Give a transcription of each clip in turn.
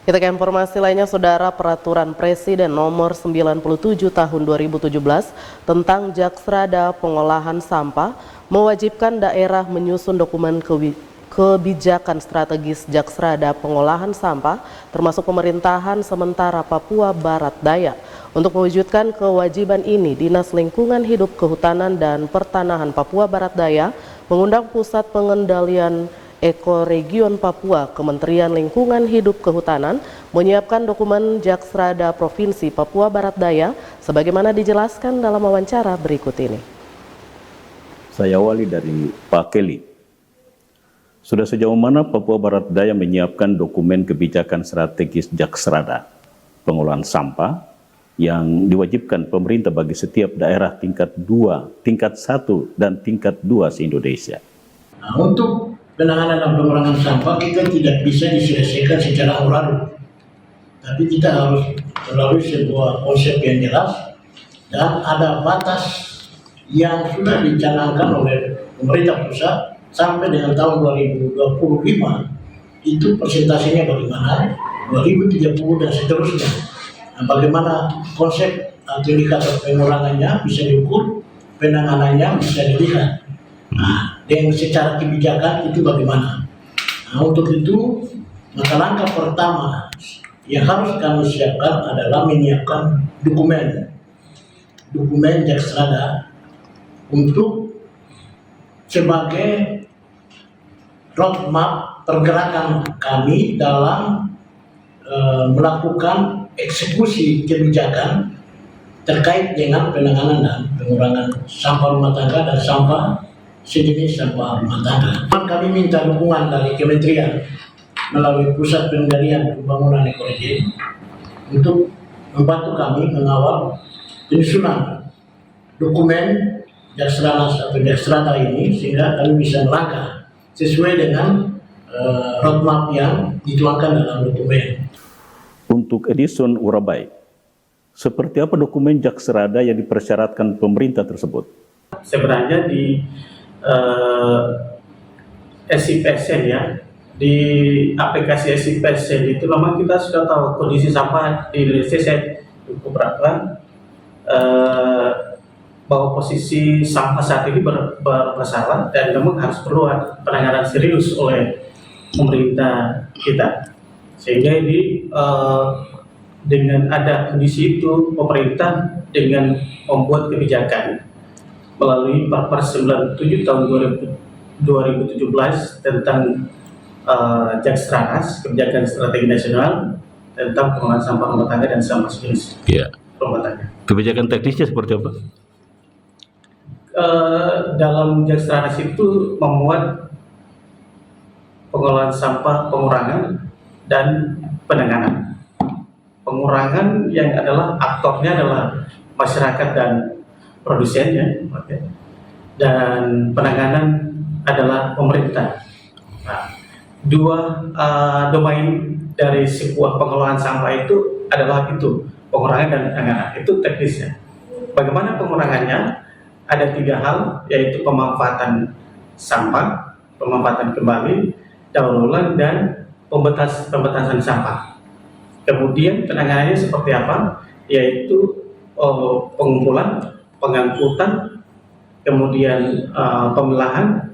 Kita ke informasi lainnya, Saudara. Peraturan Presiden nomor 97 tahun 2017 tentang Jaksrada pengolahan sampah mewajibkan daerah menyusun dokumen kebijakan strategis Jaksrada pengolahan sampah termasuk pemerintahan sementara Papua Barat Daya. Untuk mewujudkan kewajiban ini, Dinas Lingkungan Hidup, Kehutanan dan Pertanahan Papua Barat Daya mengundang Pusat Pengendalian Ekoregion Papua, Kementerian Lingkungan Hidup Kehutanan menyiapkan dokumen Jaksrada Provinsi Papua Barat Daya sebagaimana dijelaskan dalam wawancara berikut ini. Saya awali dari Pak Kelly. Sudah sejauh mana Papua Barat Daya menyiapkan dokumen kebijakan strategis Jaksrada pengolahan sampah yang diwajibkan pemerintah bagi setiap daerah tingkat 2, tingkat 1 dan tingkat 2 se-Indonesia? Untuk penanganan dan pengurangan sampah kita tidak bisa diselesaikan secara urut, tapi kita harus melalui sebuah konsep yang jelas dan ada batas yang sudah dicanangkan oleh pemerintah pusat sampai dengan tahun 2025 itu persentasenya bagaimana, 2030 dan seterusnya. Nah, bagaimana konsep atau indikator pengurangannya bisa diukur, penanganannya bisa dilihat. Nah, dengan secara kebijakan itu bagaimana? Nah, untuk itu, maka langkah pertama yang harus kami siapkan adalah menyiapkan dokumen Jaksrada untuk sebagai roadmap pergerakan kami dalam melakukan eksekusi kebijakan terkait dengan penanganan dan pengurangan sampah rumah tangga dan sampah sejenis sampah rumah tangga. Kami minta dukungan dari Kementerian melalui Pusat Pengendalian Pembangunan Ekonomi untuk membantu kami mengawal penyusunan dokumen Jaksrada ini sehingga kami bisa melangkah sesuai dengan roadmap yang dituangkan dalam dokumen. Untuk Edison Urabai, seperti apa dokumen Jaksrada yang dipersyaratkan pemerintah tersebut? Sebenarnya di SIPSN ya, di aplikasi SIPSN itu memang kita sudah tahu kondisi sampah di Indonesia. Saya cukup berapa bahwa posisi sampah saat ini bermasalah dan memang harus perlu penanganan serius oleh pemerintah kita, sehingga ini dengan ada kondisi itu pemerintah dengan membuat kebijakan melalui Perpres 97 tahun 2017 tentang Jaksrada, kebijakan strategi nasional tentang pengolahan sampah rumah tangga dan sampah sejenis rumah tangga. Kebijakan teknisnya seperti apa? Dalam Jaksrada itu memuat pengolahan sampah, pengurangan dan penanganan. Pengurangan yang adalah aktornya adalah masyarakat dan produsennya, dan penanganan adalah pemerintah. Nah, dua domain dari sebuah pengelolaan sampah itu adalah itu, pengurangan dan penanganan. Itu teknisnya. Bagaimana pengurangannya? Ada 3 hal, yaitu pemanfaatan sampah, pemanfaatan kembali, daur ulang, dan pembatasan sampah. Kemudian penanganannya seperti apa? Yaitu pengumpulan, pengangkutan, kemudian pemilahan,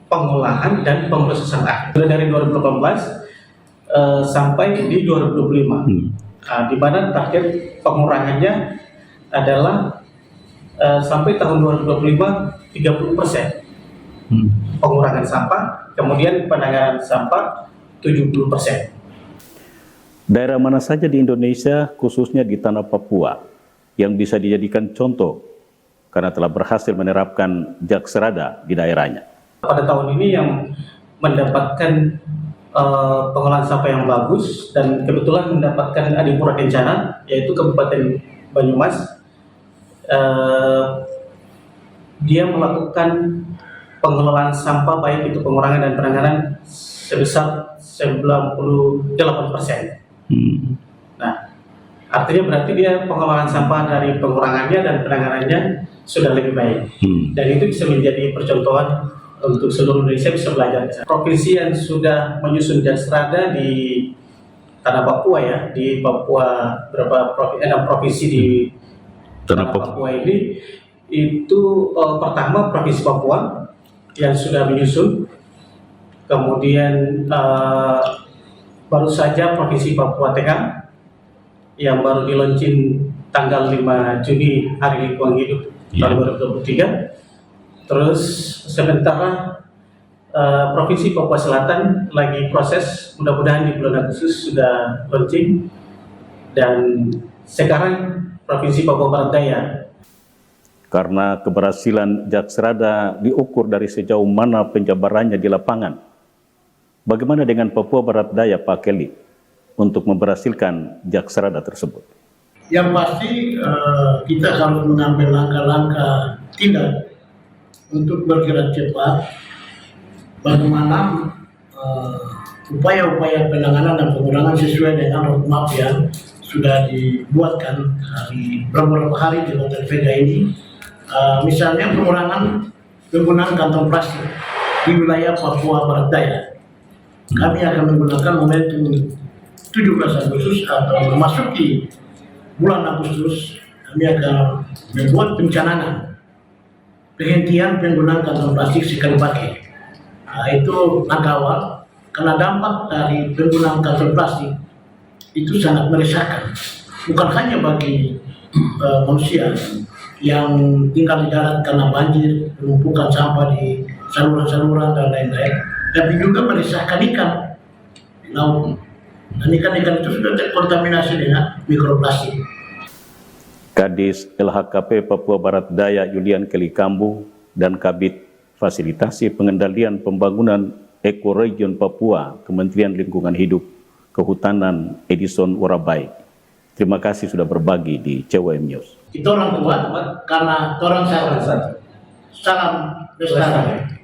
pengolahan, dan pemrosesan akhir. Dari 2018 sampai di 2025, di mana target pengurangannya adalah sampai tahun 2025 30% pengurangan sampah, kemudian penanganan sampah 70%. Daerah mana saja di Indonesia, khususnya di tanah Papua, yang bisa dijadikan contoh karena telah berhasil menerapkan Jaksrada di daerahnya? Pada tahun ini yang mendapatkan pengolahan sampah yang bagus dan kebetulan mendapatkan adipura kencana, yaitu Kabupaten Banyumas. Dia melakukan pengelolaan sampah baik itu pengurangan dan penanganan sebesar 98%. Nah, artinya berarti dia pengelolaan sampah dari pengurangannya dan penanganannya sudah lebih baik. Dan itu bisa menjadi percontohan untuk seluruh Indonesia bisa belajar. Provinsi yang sudah menyusun Jaksrada di tanah Papua ya, di Papua enam provinsi di tanah Papua ini. Itu pertama Provinsi Papua yang sudah menyusun, kemudian baru saja Provinsi Papua Tengah yang baru dilaunching tanggal 5 Juni Hari Lingkungan Hidup tahun 2023. Terus sementara Provinsi Papua Selatan lagi proses, mudah-mudahan di bulan Agustus sudah launching. Dan sekarang Provinsi Papua Barat Daya. Karena keberhasilan Jaksrada diukur dari sejauh mana penjabarannya di lapangan. Bagaimana dengan Papua Barat Daya, Pak Kelly, untuk memberhasilkan Jaksrada tersebut? Yang pasti kita harus mengambil langkah-langkah tindak untuk bergerak cepat. Bagaimana upaya-upaya penanganan dan pengurangan sesuai dengan roadmap yang sudah dibuatkan di beberapa hari di Hotel Vega ini. Misalnya pengurangan penggunaan kantong plastik di wilayah Papua Barat Daya. Kami akan menggunakan momentum 17 Agustus atau memasuki bulan Agustus, kami akan membuat pencanangan penghentian penggunaan kantong plastik sekali pakai. Itu langkah awal, karena dampak dari penggunaan kantong plastik itu sangat meresahkan, bukan hanya bagi manusia yang tinggal di darat karena banjir, penumpukan sampah di saluran-saluran dan lain-lain, tapi juga meresahkan ikan di laut. Dan ikan-ikan itu sudah terkontaminasi dengan mikroplastik. Kadis LHKP Papua Barat Daya Julian Kelly Kambu dan Kabid Fasilitasi Pengendalian Pembangunan Ekoregion Papua Kementerian Lingkungan Hidup Kehutanan Edison Warabai. Terima kasih sudah berbagi di CWM News. Kita orang kuat karena orang salam lestari.